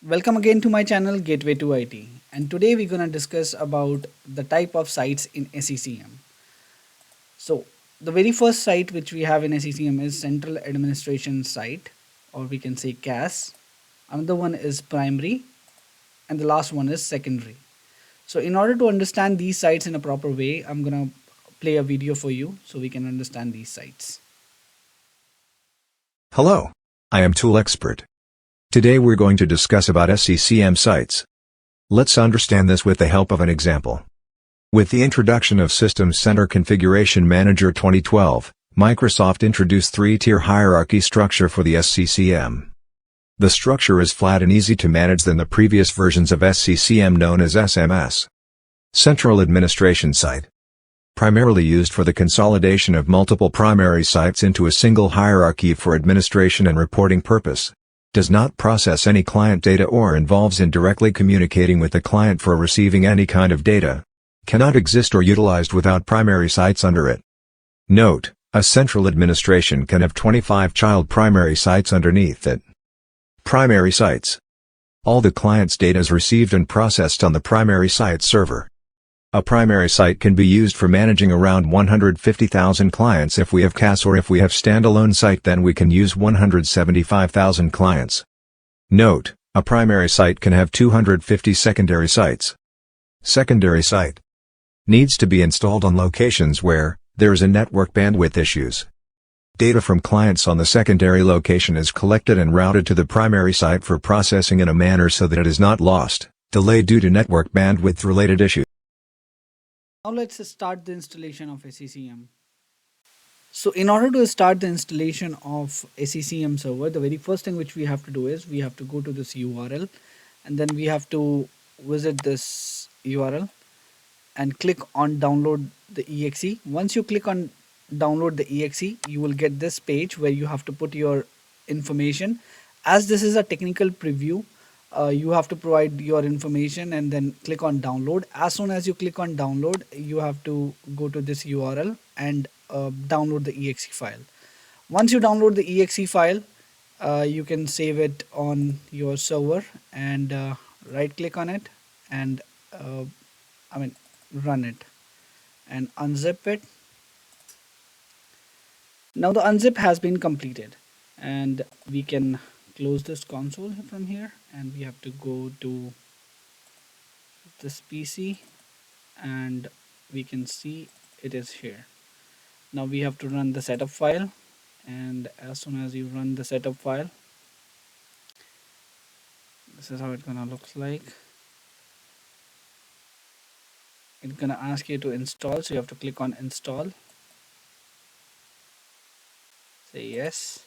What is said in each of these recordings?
Welcome again to my channel Gateway to IT, and today we're going to discuss about the type of sites in SCCM. So the very first site which we have in SCCM is Central Administration Site, or we can say CAS. Another one is primary, and the last one is secondary. So in order to understand these sites in a proper way, I'm going to play a video for you so we can understand these sites. Hello. I am Tool Expert. Today we're going to discuss about SCCM sites. Let's understand this with the help of an example. With the introduction of System Center Configuration Manager 2012, Microsoft introduced three-tier hierarchy structure for the SCCM. The structure is flat and easy to manage than the previous versions of SCCM known as SMS. Central Administration Site. Primarily used for the consolidation of multiple primary sites into a single hierarchy for administration and reporting purpose. Does not process any client data or involves in directly communicating with the client for receiving any kind of data. Cannot exist or utilized without primary sites under it. Note, a central administration can have 25 child primary sites underneath it. Primary sites. All the client's data is received and processed on the primary site server. A primary site can be used for managing around 150,000 clients if we have CAS, or if we have standalone site then we can use 175,000 clients. Note, a primary site can have 250 secondary sites. Secondary site needs to be installed on locations where there is a network bandwidth issues. Data from clients on the secondary location is collected and routed to the primary site for processing in a manner so that it is not lost, delayed due to network bandwidth related issues. Now let's start the installation of SCCM. So in order to start the installation of SCCM server, the very first thing which we have to do is we have to go to this URL, and then we have to visit this URL and click on download the exe. Once you click on download the exe, you will get this page where you have to put your information. As this is a technical preview, you have to provide your information and then click on download. As soon as you click on download, you have to go to this URL and download the exe file. Once you download the exe file, you can save it on your server and right click on it and run it and unzip it. Now the unzip has been completed, and we can close this console from here, and we have to go to this PC and we can see it is here. Now we have to run the setup file, and as soon as you run the setup file, this is how it's gonna look like. It's gonna ask you to install, so you have to click on install, say yes.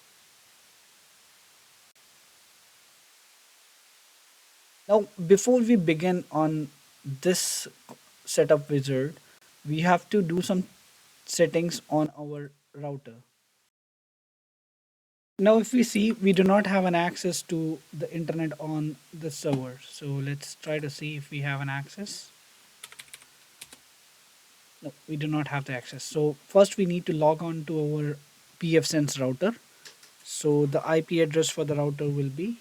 Now before we begin on this setup wizard, we have to do some settings on our router. Now if we see, we do not have an access to the internet on the server, so let's try to see if we have an access. No, we do not have the access. So first we need to log on to our pfSense router. So the IP address for the router will be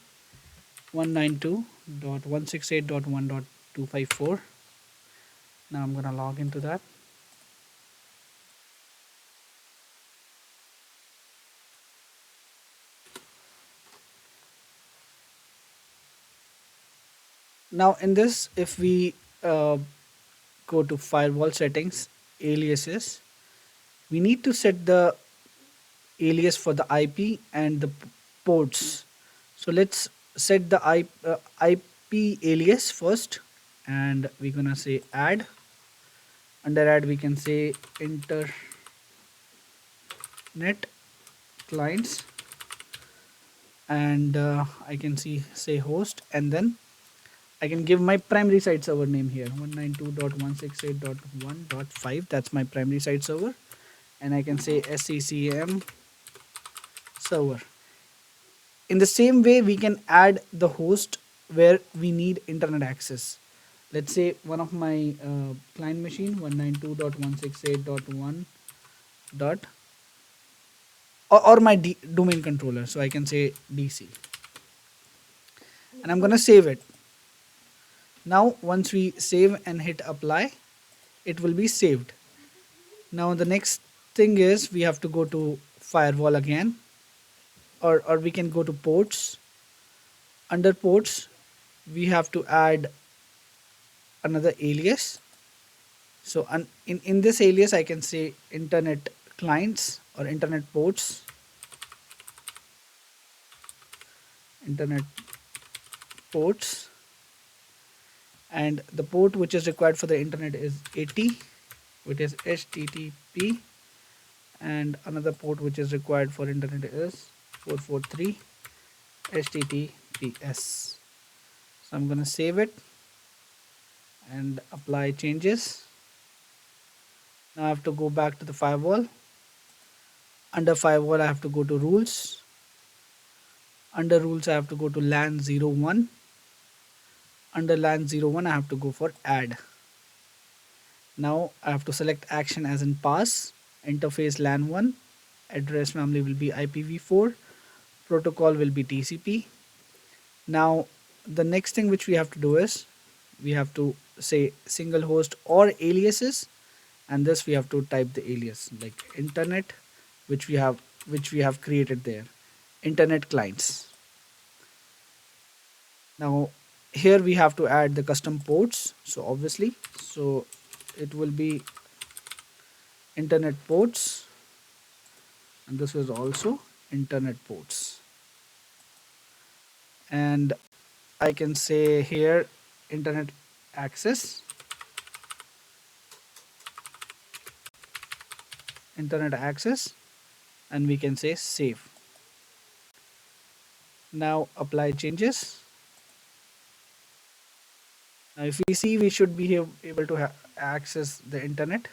192.168.1.254. Now I'm gonna log into that. Now in this, if we go to firewall settings, aliases, we need to set the alias for the IP and the ports. So let's set the IP alias first, and we're gonna say add. Under add we can say internet clients, and I can say host, and then I can give my primary site server name here, 192.168.1.5. That's my primary site server, and I can say SCCM server. In the same way, we can add the host where we need internet access. Let's say one of my client machine, 192.168.1 dot, or my domain controller, so I can say DC. and I'm going to save it. Now once we save and hit apply, it will be saved. Now the next thing is we have to go to firewall again, or we can go to ports. Under ports, we have to add another alias. So in this alias, I can say internet clients or internet ports, internet ports, and the port which is required for the internet is 80, which is HTTP, and another port which is required for internet is 443 HTTPS. So I'm going to save it and apply changes. Now I have to go back to the firewall. Under firewall, I have to go to rules. Under rules, I have to go to LAN 01. Under LAN 01, I have to go for add. Now I have to select action as in pass. Interface LAN 1. Address family will be IPv4. Protocol will be TCP. Now the next thing which we have to do is we have to say single host or aliases, and this we have to type the alias like internet, which we have created there, internet clients. Now here we have to add the custom ports, so obviously, so it will be internet ports, and this is also internet ports, and I can say here internet access, internet access, and we can say save. Now apply changes. Now if we see, we should be able to access the internet.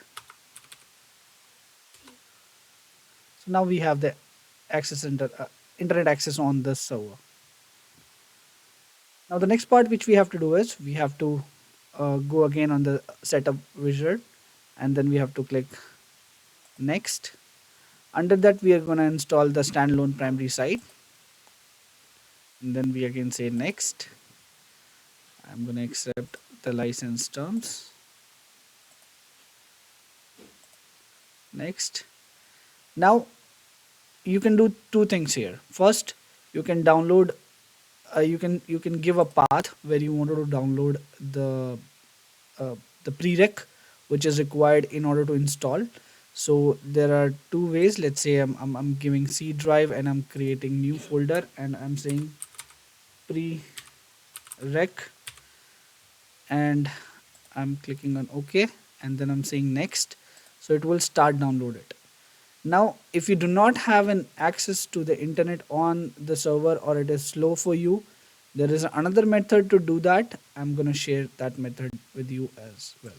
So now we have the internet access on this server. Now the next part which we have to do is we have to go again on the setup wizard, and then we have to click next. Under that, we are going to install the standalone primary site, and then we again say next. I'm going to accept the license terms. Next. Now you can do two things here. First, you can download. You can give a path where you wanted to download uh, the prereq which is required in order to install. So there are two ways. Let's say I'm giving C drive and I'm creating new folder and I'm saying prereq, and I'm clicking on OK, and then I'm saying next. So it will start download it. Now if you do not have an access to the internet on the server, or it is slow for you, there is another method to do that. I'm going to share that method with you as well.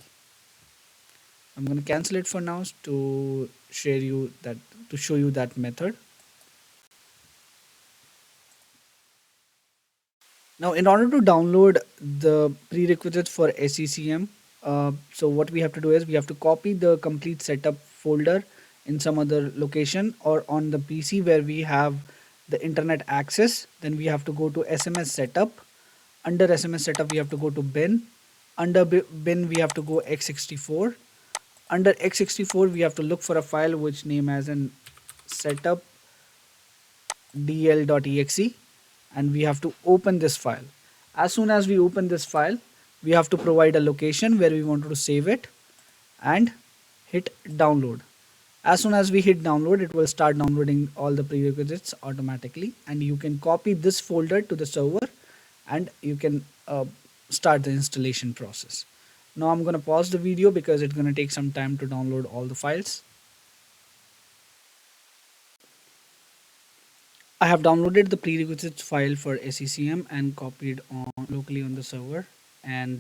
I'm going to cancel it for now to show you that method. Now, in order to download the prerequisites for SCCM, so what we have to do is we have to copy the complete setup folder in some other location or on the PC where we have the internet access. Then we have to go to SMS setup. Under SMS setup, we have to go to bin. Under bin, we have to go x64. Under x64, we have to look for a file which name as an setup dl.exe, and we have to open this file. As soon as we open this file, we have to provide a location where we want to save it and hit download. As soon as we hit download, it will start downloading all the prerequisites automatically, and you can copy this folder to the server and you can start the installation process. Now I'm going to pause the video because it's going to take some time to download all the files. I have downloaded the prerequisites file for SCCM and copied on locally on the server, and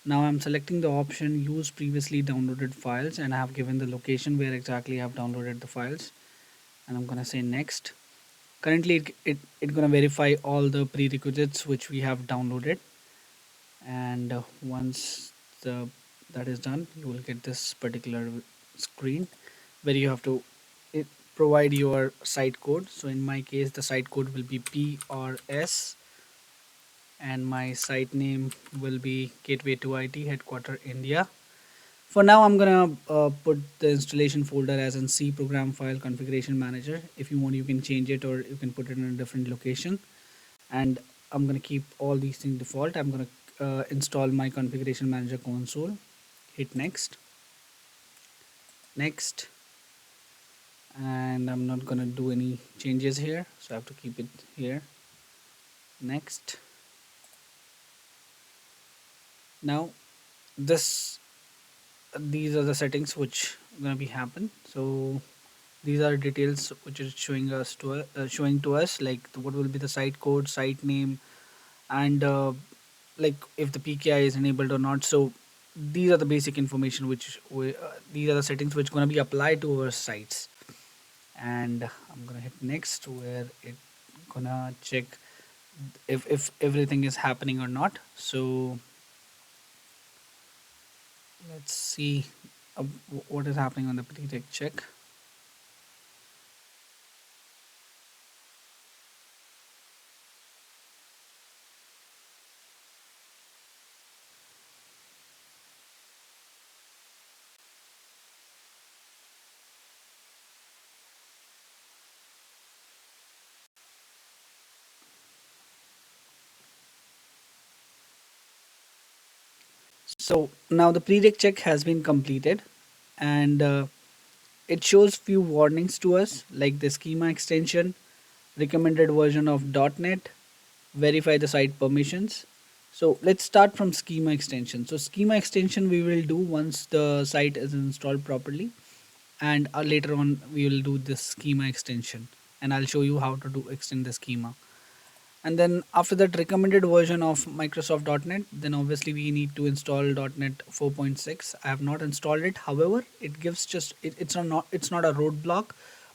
now I'm selecting the option use previously downloaded files, and I have given the location where exactly I have downloaded the files, and I'm gonna say next. Currently it's gonna verify all the prerequisites which we have downloaded, and once that is done, you will get this particular screen where you have to provide your site code. So in my case, the site code will be PRS and my site name will be Gateway to IT Headquarter India. For now, I'm gonna put the installation folder as in C program file configuration manager. If you want, you can change it or you can put it in a different location. And I'm gonna keep all these things default. I'm gonna install my configuration manager console. Hit next, next, and I'm not gonna do any changes here, so I have to keep it here. Next. Now this these are the settings which are gonna be happen. So these are details which is showing us showing to us like what will be the site code, site name, and like if the PKI is enabled or not. So these are the basic information which these are the settings which going to be applied to our sites. And I'm gonna hit next where it gonna check if everything is happening or not. So let's see what is happening on the pre check. So now the pre check has been completed, and it shows few warnings to us like the schema extension, recommended version of .NET, verify the site permissions. So let's start from schema extension. So schema extension we will do once the site is installed properly, and later on we will do this schema extension, and I'll show you how to do extend the schema. And then after that recommended version of Microsoft.NET, then obviously we need to install .NET 4.6. I have not installed it. However, it gives just it's not a roadblock,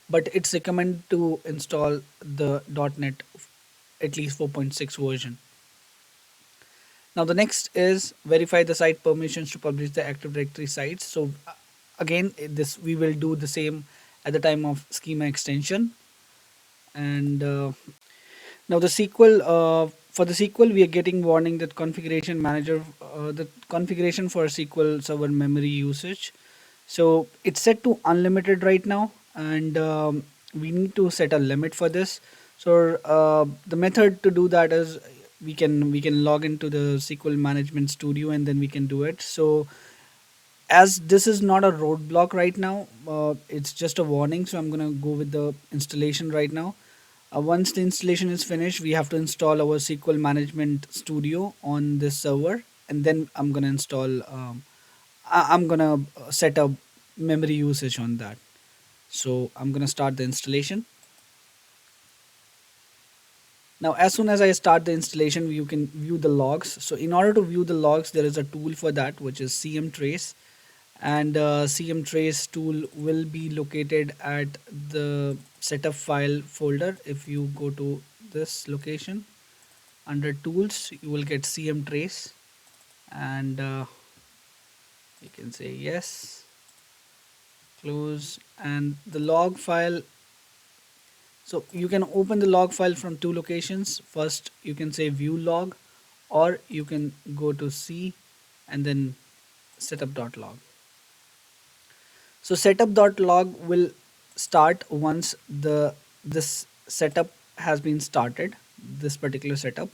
but it's recommended to install the .NET at least 4.6 version. Now the next is verify the site permissions to publish the Active Directory sites. So again, this we will do the same at the time of schema extension. And now the SQL for the SQL we are getting warning that configuration manager the configuration for SQL Server memory usage. So it's set to unlimited right now, and we need to set a limit for this. So the method to do that is we can log into the SQL Management Studio and then we can do it. So as this is not a roadblock right now, it's just a warning. So I'm gonna go with the installation right now. Once the installation is finished, we have to install our SQL Management Studio on this server, and then I'm gonna install. I'm gonna set up memory usage on that. So I'm gonna start the installation. Now, as soon as I start the installation, you can view the logs. So in order to view the logs, there is a tool for that, which is CM Trace, and CM Trace tool will be located at the setup file folder. If you go to this location under tools, you will get CM Trace, and you can say yes, close, and the log file. So you can open the log file from two locations. First, you can say view log, or you can go to C and then setup.log. So setup.log will start once this setup has been started, this particular setup,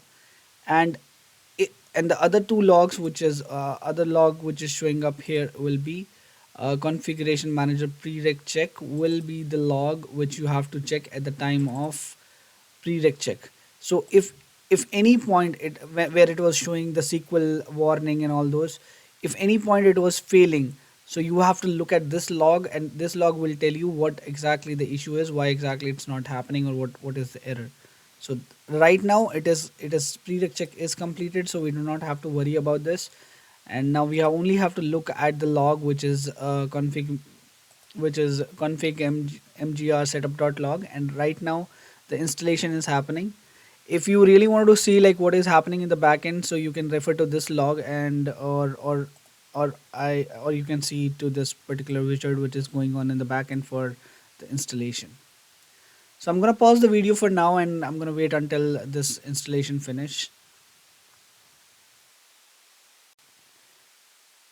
and and the other two logs, which is other log which is showing up here, will be configuration manager prereq check will be the log which you have to check at the time of prereq check. So if any point where it was showing the SQL warning and all those, if any point it was failing, so you have to look at this log, and this log will tell you what exactly the issue is, why exactly it's not happening, or what is the error. So right now it is prereq check is completed, so we do not have to worry about this. And now we only have to look at the log which is config mgr setup.log, and right now the installation is happening. If you really want to see like what is happening in the backend, so you can refer to this log, and or you can see to this particular wizard which is going on in the backend for the installation. So I'm gonna pause the video for now, and I'm gonna wait until this installation finish.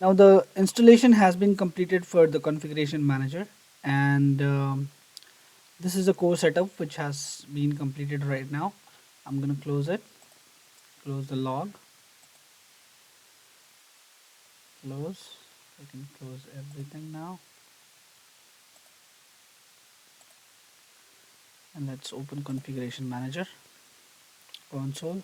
Now the installation has been completed for the configuration manager, and this is a core setup which has been completed right now. I'm going to close it, close the log, close. I can close everything now, and let's open configuration manager console.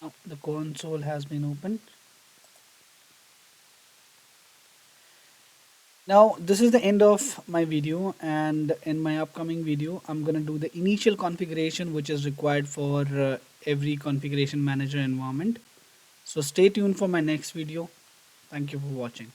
Now the console has been opened. Now this is the end of my video, and in my upcoming video I'm going to do the initial configuration which is required for every configuration manager environment. So stay tuned for my next video. Thank you for watching.